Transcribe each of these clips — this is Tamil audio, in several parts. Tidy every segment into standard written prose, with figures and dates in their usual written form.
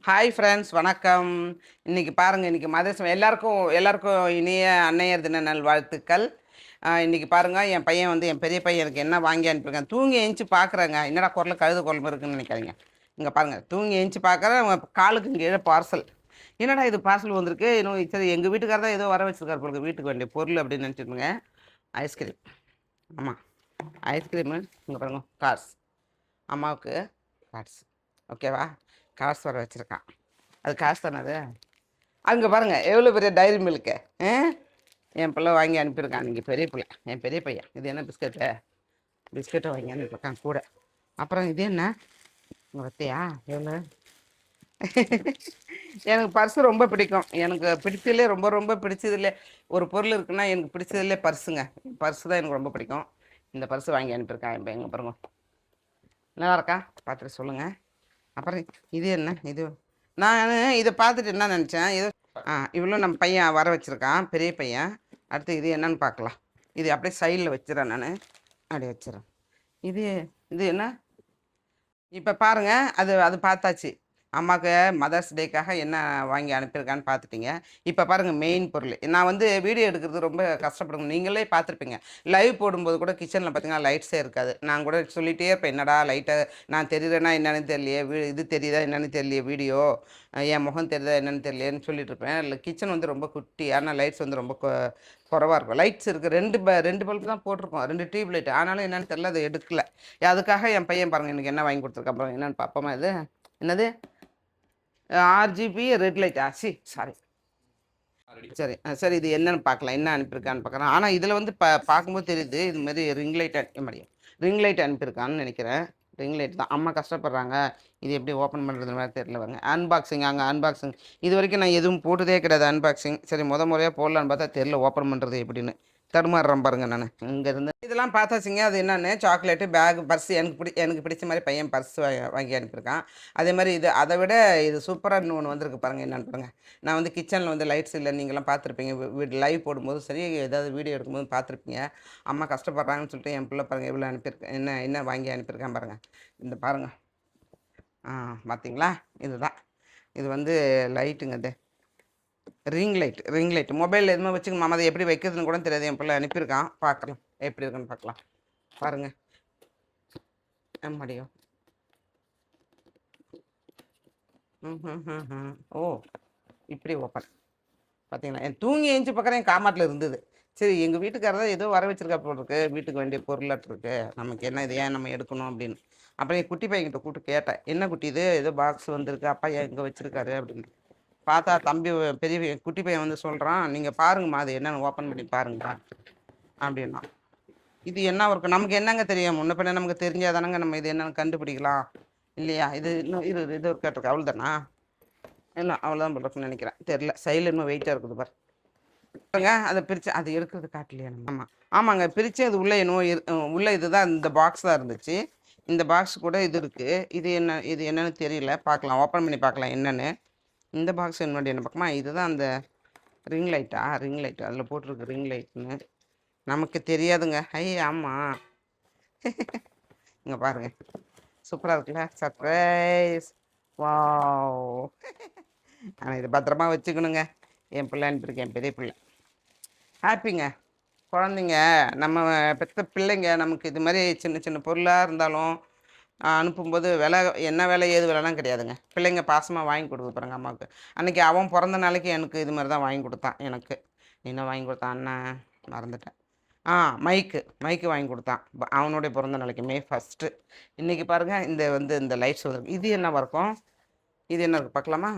ஹாய் ஃப்ரெண்ட்ஸ், வணக்கம். இன்னைக்கு பாருங்க, இன்னைக்கு மதர்ஸ் எல்லாருக்கும் எல்லாருக்கும் இனிய அன்னையர் தின நல்வாழ்த்துக்கள். இன்னைக்கு பாருங்க, என் பையன் வந்து என் பெரிய பையன் எனக்கு என்ன வாங்கி அனுப்பியிருக்கான். தூங்கி எழுந்துச்சி பார்க்குறேங்க, என்னடா குரல் கழுது குழம்பு இருக்குன்னு நினைக்காதீங்க. இங்கே பாருங்க, தூங்கி எழுந்துச்சி பார்க்குறேன், காலுக்கு கீழே பார்சல். என்னடா இது பார்சல் வந்திருக்கு, இன்னும் சரி எங்கள் வீட்டுக்கார தான் ஏதோ வர வச்சிருக்காரு போல வீட்டுக்கு வேண்டிய பொருள் அப்படின்னு நினச்சிட்டுங்க. ஐஸ்கிரீம், ஆமாம் ஐஸ்கிரீமு. இங்கே பாருங்க, கார்ஸ், அம்மாவுக்கு கார்ஸ், ஓகேவா? காசு வர வச்சுருக்கான். அது காசு தானே அது. அங்கே பாருங்கள் எவ்வளோ பெரிய டைரி மில்க்கு. என் பிள்ளை வாங்கி அனுப்பியிருக்கான். நீங்கள் பெரிய பிள்ளை, என் பெரிய பையன். இது என்ன பிஸ்கட்டு? பிஸ்கட்டை வாங்கி அனுப்பியிருக்கான் கூட. அப்புறம் இது என்ன பத்தியா எவ்வளோ? எனக்கு பர்ஸு ரொம்ப பிடிக்கும். எனக்கு பிடிச்சதுலே ரொம்ப ரொம்ப பிடிச்சதுலே ஒரு பொருள் இருக்குன்னா எனக்கு பிடிச்சதுலே பர்ஸுங்க. பர்ஸு தான் எனக்கு ரொம்ப பிடிக்கும். இந்த பர்ஸு வாங்கி அனுப்பியிருக்கான் இப்போ. எங்கே பாருங்க, நல்லா இருக்கா? பார்த்துட்டு சொல்லுங்கள். அப்புறம் இது என்ன? இது நான் இதை பார்த்துட்டு என்ன நினச்சேன், இது இவ்வளோ நம்ம பையன் வர வச்சுருக்கான், பெரிய பையன். அடுத்து இது என்னன்னு பார்க்கலாம். இது அப்படியே சைடில் வச்சுறேன், நான் அப்படியே வச்சுறேன். இது இது என்ன? இப்போ பாருங்கள், அது அது பார்த்தாச்சு. அம்மாவுக்கு மதர்ஸ் டேக்காக என்ன வாங்கி அனுப்பியிருக்கான்னு பார்த்துட்டிங்க. இப்போ பாருங்கள், மெயின் பொருள். நான் வந்து வீடியோ எடுக்கிறது ரொம்ப கஷ்டப்படுங்க. நீங்களே பார்த்துருப்பீங்க. லைவ் போடும்போது கூட கிச்சனில் பார்த்தீங்கன்னா லைட்ஸே இருக்காது. நான் கூட சொல்லிகிட்டே இருப்பேன், என்னடா லைட்டை நான் தெரியுறேன்னா என்னென்னு தெரியலையே, இது தெரியுதா என்னென்னு தெரியலையே, வீடியோ என் முகம் தெரியுதா என்னென்னு தெரியலையேன்னு சொல்லிட்டு இருப்பேன். இல்லை, கிச்சன் வந்து ரொம்ப குட்டி, ஆனால் லைட்ஸ் வந்து ரொம்ப குறவாக இருக்கும். லைட்ஸ் இருக்குது, ரெண்டு பல்ப் தான் போட்டிருக்கோம், 2 டியூப் லைட். ஆனாலும் என்னென்னு தெரியல, அதை எடுக்கல. அதுக்காக என் பையன் பாருங்கள் எனக்கு என்ன வாங்கி கொடுத்துருக்கேன். அப்புறம் என்னென்னு பார்ப்போமா? இது என்னது? RGB red light. சாரி. சரி சரி, இது என்னென்னு பார்க்கலாம், என்ன அனுப்பியிருக்கான்னு பார்க்குறேன். ஆனால் இதில் வந்து பார்க்கும்போது தெரியுது இதுமாரி ரிங் லைட் அனுப்பியிருக்கான்னு நினைக்கிறேன். ரிங் லைட் தான். அம்மா கஷ்டப்படுறாங்க, இது எப்படி ஓப்பன் பண்ணுறது மாதிரி தெரியல. வாங்க அன்பாக்சிங். அன்பாக்சிங் இது வரைக்கும் நான் எதுவும் போட்டதே கிடையாது அன்பாக்சிங். சரி, முறையாக போடலான்னு பார்த்தா தெரியல ஓப்பன் பண்ணுறது எப்படின்னு. தடுமாறுறேன் பாருங்க. நான் இங்கேருந்து இதெல்லாம் பார்த்தாச்சுங்க. அது என்னென்னு சாக்லேட்டு, பேக், பர்ஸ். எனக்கு பிடிச்ச மாதிரி பையன் பர்ஸ் வாங்கி அனுப்பியிருக்கான். அதே மாதிரி இது அதை விட இது சூப்பராக ஒன்று வந்திருக்கு பாருங்கள். என்னென்னு பாருங்கள். நான் வந்து கிச்சனில் வந்து லைட்ஸ் இல்லை, நீங்களாம் பார்த்துருப்பீங்க. லைவ் போடும்போது சரி, ஏதாவது வீடியோ எடுக்கும்போது பார்த்துருப்பீங்க. அம்மா கஷ்டப்படுறாங்கன்னு சொல்லிட்டு என் பிள்ளை பாருங்கள் எவ்வளோ அனுப்பியிருக்கேன், என்ன வாங்கி அனுப்பியிருக்கேன் பாருங்கள். இந்த பாருங்கள், பார்த்தீங்களா? இதுதான். இது வந்து லைட்டுங்க. இது ரிங் லைட். மொபைலில் எதுவுமே வச்சுக்கணும். மாமா அதை எப்படி வைக்கிறதுன்னு கூட தெரியாது. என் பிள்ளை அனுப்பியிருக்கான். பார்க்கலாம் எப்படி இருக்குன்னு பார்க்கலாம். பாருங்கள், முடியும். ஓ, இப்படி ஓப்பன். பார்த்தீங்களா? என் தூங்கி எழுந்துச்சி பார்க்குறேன், என் காமாட்டில் இருந்தது. சரி, எங்கள் வீட்டுக்காரர் தான் ஏதோ வர வச்சிருக்கா போல் இருக்கு, வீட்டுக்கு வேண்டிய பொருளாட்டு இருக்கு, நமக்கு என்ன, இது ஏன் நம்ம எடுக்கணும் அப்படின்னு. அப்புறம் என் குட்டி பையன்கிட்ட கூப்பிட்டு கேட்டேன், என்ன குட்டி இது, ஏதோ பாக்ஸ் வந்திருக்கு, அப்பா ஏன் இங்கே வச்சிருக்காரு அப்படின்னு. பார்த்தா தம்பி, பெரிய குட்டி பையன் வந்து சொல்கிறான், நீங்கள் பாருங்கம்மா, அது என்னென்னு ஓப்பன் பண்ணி பாருங்க அப்படின்னா. இது என்ன ஒர்க்கு, நமக்கு என்னங்க தெரியும்? முன்ன பின்ன நமக்கு தெரிஞ்சாதானங்க நம்ம இது என்னென்னு கண்டுபிடிக்கலாம் இல்லையா? இது இன்னும் இது ஒரு கேட்டிருக்கு, அவ்வளோ தானா? இல்லை, அவ்வளோதான் போட்டுருக்குன்னு நினைக்கிறேன், தெரில. சைடில் இன்னும் வெயிட்டாக இருக்குது பாருங்க. அதை பிரித்து அது எடுக்கிறது காட்டலையா நம்ம? ஆமாங்க, பிரித்து அது உள்ளே என்னவோ உள்ளே இதுதான், இந்த பாக்ஸ் தான் இருந்துச்சு. இந்த பாக்ஸ் கூட இது இருக்குது. இது என்னன்னு தெரியல, பார்க்கலாம், ஓப்பன் பண்ணி பார்க்கலாம் என்னென்னு. இந்த பாக்ஸ் என்னுடைய என்ன பார்க்கமா? இதுதான் அந்த ரிங் லைட்டு. அதில் போட்டிருக்கு ரிங் லைட்னு. நமக்கு தெரியாதுங்க. ஆமாம். இங்கே பாருங்கள், சூப்பராக இருக்குல்ல, சர்ப்ரைஸ். வாவ். ஆனால் இது பத்திரமா வச்சுக்கணுங்க. என் பிள்ளை அனுப்பியிருக்கேன், பெரிய பிள்ளை. ஹாப்பிங்க. குழந்தைங்க, நம்ம பெற்ற பிள்ளைங்க நமக்கு இது மாதிரி சின்ன சின்ன பொருளாக இருந்தாலும் அனுப்பும்போது என்ன விலை ஏது விலைலாம் கிடையாதுங்க. பிள்ளைங்க பாசமாக வாங்கி கொடுக்குது பாருங்க அம்மாவுக்கு. அன்றைக்கி அவன் பிறந்த நாளைக்கு எனக்கு இது மாதிரி தான் வாங்கி கொடுத்தான். எனக்கு என்ன வாங்கி கொடுத்தான் அண்ணன் மறந்துட்டேன். மைக்கு வாங்கி கொடுத்தான் அவனுடைய பிறந்த நாளைக்கு, May 1. இன்றைக்கி பாருங்கள், இந்த லைட்ஸ் வந்துருக்கு. இது என்ன இருக்கும்? இது என்ன இருக்குது பார்க்கலாமா?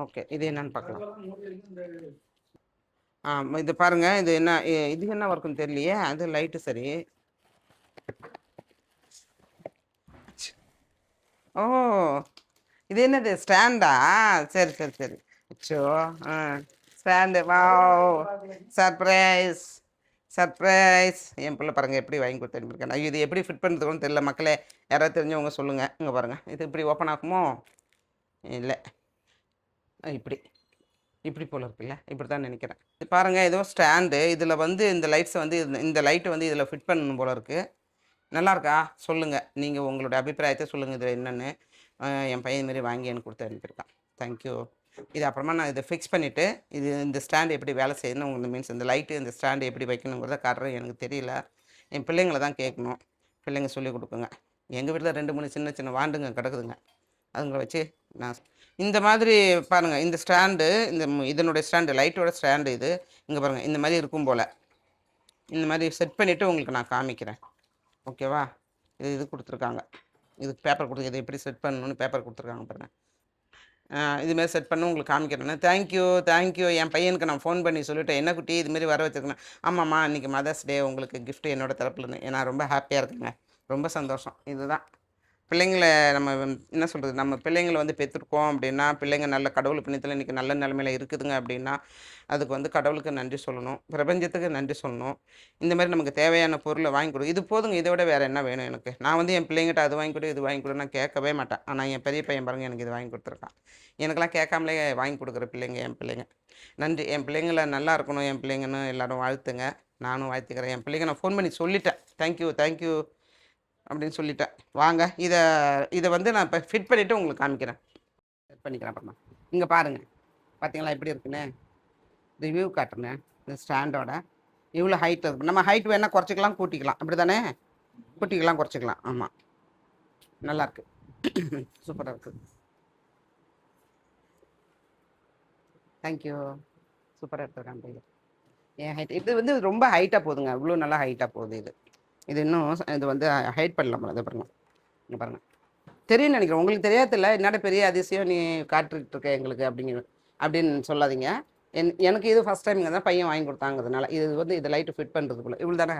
ஓகே, இது என்னன்னு பார்க்கலாம். இது பாருங்கள், இது என்ன ஒர்க்குன்னு தெரியலையே. அது லைட்டு சரி. ஓ, இது என்னது, ஸ்டாண்டா? சரி. அச்சோ, ஸ்டாண்டு. Wow, surprise. என் பிள்ளை பாருங்கள் எப்படி வாங்கி கொடுத்துருக்கேன். இது எப்படி ஃபிட் பண்ணுறதுன்னு தெரியல. மக்களே, யாராவது தெரிஞ்சவங்க சொல்லுங்கள். இங்கே பாருங்கள், இது இப்படி ஓப்பன் ஆகுமோ? இல்லை, இப்படி போல் இருக்குல்ல, இப்படி தான் நினைக்கிறேன். இது பாருங்கள், ஏதோ ஸ்டாண்டு. இதில் வந்து இந்த லைட்ஸை வந்து இந்த லைட்டை வந்து இதில் ஃபிட் பண்ணணும் போல் இருக்குது. நல்லா இருக்கா? சொல்லுங்கள், நீங்கள் உங்களுடைய அபிப்பிராயத்தை சொல்லுங்கள் இதில் என்னென்னு. என் பையன் மாரி வாங்கி எனக்கு கொடுத்து அனுப்பியிருக்கான். தேங்க்யூ. இது அப்புறமா நான் இதை ஃபிக்ஸ் பண்ணிவிட்டு இது இந்த ஸ்டாண்டு எப்படி வேலை செய்யணும் உங்களுக்கு மீன்ஸ் இந்த லைட்டு இந்த ஸ்டாண்டு எப்படி வைக்கணுங்கிறத காட்டுறேன். எனக்கு தெரியல, என் பிள்ளைங்கள தான் கேட்கணும். பிள்ளைங்க சொல்லிக் கொடுக்குங்க. எங்கள் வீட்டில் 2 3 சின்ன சின்ன வாண்டுங்க கிடக்குதுங்க. அதுங்களை வச்சு நான் இந்த மாதிரி பாருங்கள். இந்த ஸ்டாண்டு இதனுடைய ஸ்டாண்டு லைட்டோட ஸ்டாண்டு இது. இங்கே பாருங்கள், இந்த மாதிரி இருக்கும் போல். இந்த மாதிரி செட் பண்ணிவிட்டு உங்களுக்கு நான் காமிக்கிறேன். ஓகேவா? இது கொடுத்துருக்காங்க. இதுக்கு பேப்பர் கொடுத்து இதை எப்படி செட் பண்ணணும்னு பேப்பர் கொடுத்துருக்காங்க பாருங்கள். இதுமாரி செட் பண்ணி உங்களுக்கு காமிக்கிறேன். தேங்க்யூ. என் பையனுக்கு நான் ஃபோன் பண்ணி சொல்லிவிட்டேன், என்ன குட்டி இதுமாரி வர வச்சுருக்கேன். ஆமாம்மா, இன்றைக்கி மதர்ஸ் டே, உங்களுக்கு கிஃப்ட்டு என்னோடய தரப்புலேருந்து. நான் ரொம்ப ஹாப்பியாக இருக்குங்க. ரொம்ப சந்தோஷம். இதுதான் பிள்ளைங்கள நம்ம என்ன சொல்கிறது, நம்ம பிள்ளைங்கள வந்து பெற்றிருக்கோம் அப்படின்னா, பிள்ளைங்க நல்ல கடவுள் புண்ணியத்தில் இன்றைக்கி நல்ல நிலமையில இருக்குதுங்க அப்படின்னா, அதுக்கு வந்து கடவுளுக்கு நன்றி சொல்லணும், பிரபஞ்சத்துக்கு நன்றி சொல்லணும். இந்த மாதிரி நமக்கு தேவையான பொருளை வாங்கி கொடு. இது போதுங்க, இதை விட வேறு என்ன வேணும் எனக்கு? நான் வந்து என் பிள்ளைங்கிட்ட அது வாங்கி கொடு இது வாங்கி கொடு நான் கேட்கவே மாட்டேன். ஆனால் என் பெரிய பையன் பாருங்கள், எனக்கு இது வாங்கி கொடுத்துருக்கான். எனக்கெல்லாம் கேட்காமலே வாங்கி கொடுக்குற பிள்ளைங்க என் பிள்ளைங்க. நன்றி. என் பிள்ளைங்கள நல்லா இருக்கணும் என் பிள்ளைங்கன்னு எல்லோரும் வாழ்த்துங்க. நானும் வாழ்த்துக்கிறேன். என் பிள்ளைங்க நான் ஃபோன் பண்ணி சொல்லிட்டேன். தேங்க்யூ அப்படின்னு சொல்லிட்டேன். வாங்க, இதை வந்து நான் இப்போ ஃபிட் பண்ணிவிட்டு உங்களுக்கு காமிக்கிறேன். செட் பண்ணிக்கிறேன் அப்புறமா. இங்கே பாருங்கள், பார்த்தீங்களா எப்படி இருக்குன்னு? ரிவ்யூ காட்டுறேன். இந்த ஸ்டாண்டோட இவ்வளோ ஹைட் இருக்குது. நம்ம ஹைட் வேணால் குறைச்சிக்கலாம் கூட்டிக்கலாம், அப்படி தானே? கூட்டிக்கலாம் குறைச்சிக்கலாம். ஆமாம், நல்லாயிருக்கு. சூப்பராக இருக்குது. தேங்க்யூ. சூப்பராக எடுத்துருக்காங்க. என் ஹைட் இது வந்து ரொம்ப ஹைட்டாக போகுதுங்க. இவ்வளோ நல்லா ஹைட்டாக போகுது. இது இன்னும் இது வந்து ஹைட் பண்ணலாம். இதை பாருங்கள், இங்கே பாருங்கள். தெரியும்னு நினைக்கிறேன். உங்களுக்கு தெரியாதில்ல, என்னோட பெரிய அதிசயம் நீ காட்டுட்டு இருக்க எங்களுக்கு அப்படின்னு சொல்லாதீங்க. எனக்கு இது ஃபஸ்ட் டைம் தான் பையன் வாங்கி கொடுத்தாங்கிறதுனால. இது வந்து இது லைட்டு ஃபிட் பண்ணுறதுக்குள்ள இவ்வளோ தானே,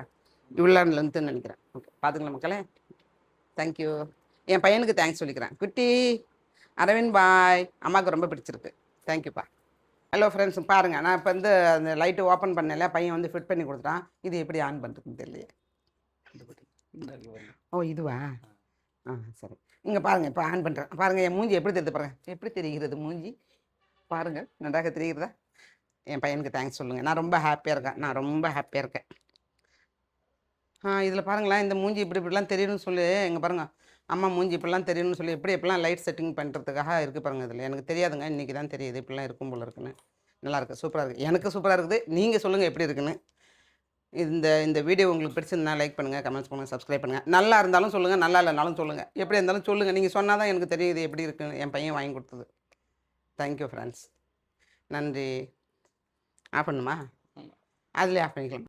இவ்வளோ லென்த்துன்னு நினைக்கிறேன். ஓகே, பார்த்துங்களா மக்களே? தேங்க்யூ. என் பையனுக்கு தேங்க்ஸ் சொல்லிக்கிறேன். குட்டி அரவிந்த் பாய், அம்மாவுக்கு ரொம்ப பிடிச்சிருக்கு. தேங்க்யூப்பா. ஹலோ ஃப்ரெண்ட்ஸ், பாருங்கள், நான் இப்போ வந்து அந்த லைட்டு ஓப்பன் பண்ணல, பையன் வந்து ஃபிட் பண்ணி கொடுத்துட்டான். இது எப்படி ஆன் பண்ணுறதுன்னு தெரியலையே. ஓ, இதுவா? சரி. இங்கே பாருங்கள், இப்போ ஆன் பண்ணுறேன். பாருங்கள், என் மூஞ்சி எப்படி தெரியுது பாருங்கள். எப்படி தெரிகிறது மூஞ்சி பாருங்கள், நன்றாக தெரிகிறதா? என் பையனுக்கு தேங்க்ஸ் சொல்லுங்கள். நான் ரொம்ப ஹாப்பியாக இருக்கேன். இதில் பாருங்களேன், இந்த மூஞ்சி இப்படிலாம் தெரியணும்னு சொல்லி இங்கே பாருங்கள், அம்மா மூஞ்சி இப்படிலாம் தெரியணும்னு சொல்லி எப்படிலாம் லைட் செட்டிங் பண்ணுறதுக்காக இருக்குது பாருங்கள். இதில் எனக்கு தெரியாதுங்க, இன்றைக்கி தான் தெரியுது இப்படிலாம் இருக்கும் போல் இருக்குன்னு. நல்லாயிருக்கு, சூப்பராக இருக்குது. எனக்கு சூப்பராக இருக்குது. நீங்கள் சொல்லுங்கள் எப்படி இருக்குன்னு. இந்த வீடியோ உங்களுக்கு பிடிச்சிருந்தா லைக் பண்ணுங்கள், கமெண்ட்ஸ் பண்ணுங்கள், சப்ஸ்கிரைப் பண்ணுங்கள். நல்லா இருந்தாலும் சொல்லுங்கள், நல்லா இல்லைனாலும் சொல்லுங்கள். எப்படி இருந்தாலும் சொல்லுங்கள். நீங்கள் சொன்னால் தான் எனக்கு தெரியுது எப்படி இருக்குன்னு. என் பையன் வாங்கி கொடுத்தது. Thank you friends. நன்றி. ஆஃப் பண்ணுமா? அதிலே ஆஃப் பண்ணிக்கலாம்.